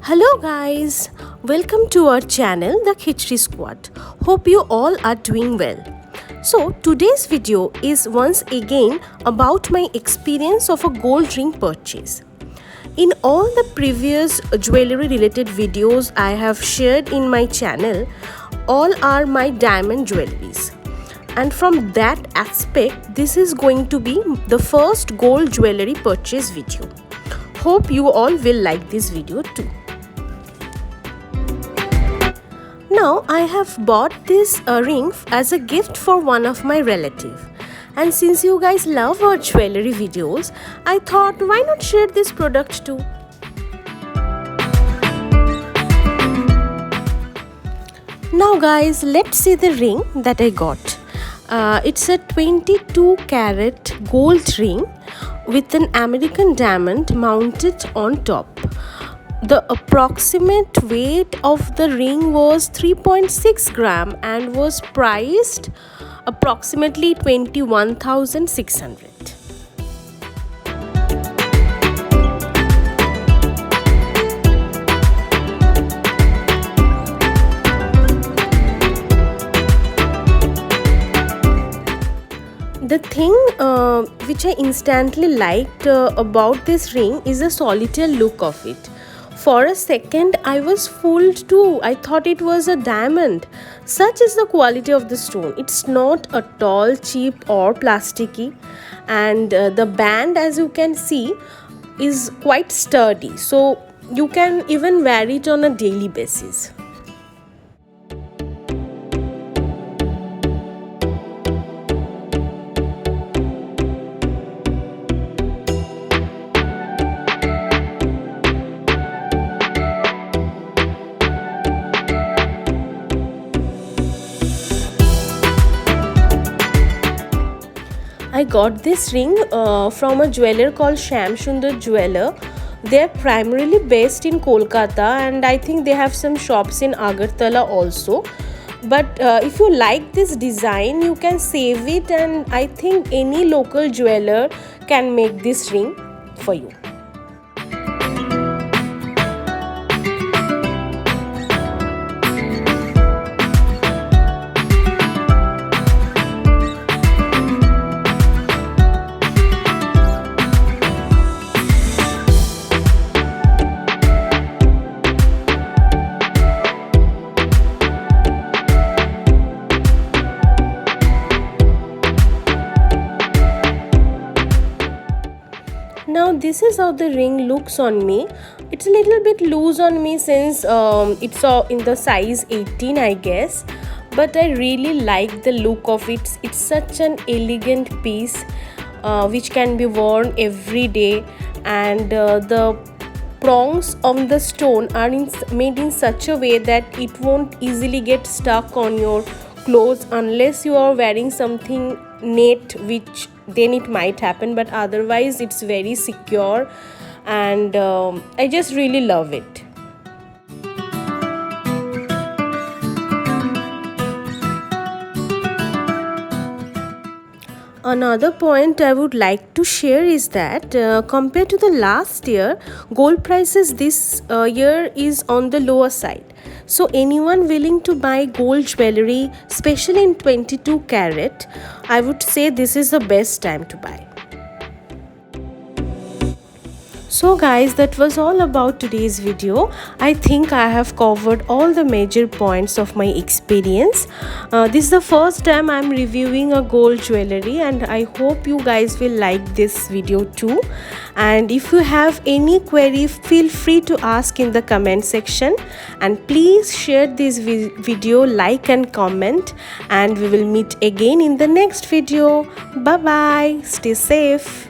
Hello guys, welcome to our channel The Khichdi Squad. Hope you all are doing well. So today's video is once again about my experience of a gold ring purchase. In all the previous jewelry related videos I have shared in my channel, all are my diamond jewelries. And from that aspect, this is going to be the first gold jewelry purchase video. Hope you all will like this video too. Now I have bought this ring as a gift for one of my relatives. And since you guys love our jewelry videos, I thought why not share this product too. Now guys, let's see the ring that I got. It's a 22 carat gold ring with an American diamond mounted on top. The approximate weight of the ring was 3.6 gram and was priced approximately 21,600. The thing which I instantly liked about this ring is the solitaire look of it. For a second, I was fooled too. I thought it was a diamond. Such is the quality of the stone. It's not at all cheap or plasticky. And the band, as you can see, is quite sturdy. So you can even wear it on a daily basis. I got this ring from a jeweler called Shyam Sundar Co. They are primarily based in Kolkata and I think they have some shops in Agartala also. But if you like this design, you can save it and I think any local jeweler can make this ring for you. Now this is how the ring looks on me. It's a little bit loose on me since it's in the size 18 I guess. But I really like the look of it. It's such an elegant piece which can be worn every day. And the prongs on the stone are made in such a way that it won't easily get stuck on your clothes unless you are wearing something net, which then it might happen, but otherwise it's very secure and I just really love it. Another point I would like to share is that compared to the last year, gold prices this year is on the lower side. So anyone willing to buy gold jewelry, especially in 22 carat, I would say this is the best time to buy. So guys, that was all about today's video. I think I have covered all the major points of my experience. This is the first time I'm reviewing a gold jewelry and I hope you guys will like this video too. And if you have any query, feel free to ask in the comment section. And please share this video, like and comment. And we will meet again in the next video. Bye bye. Stay safe.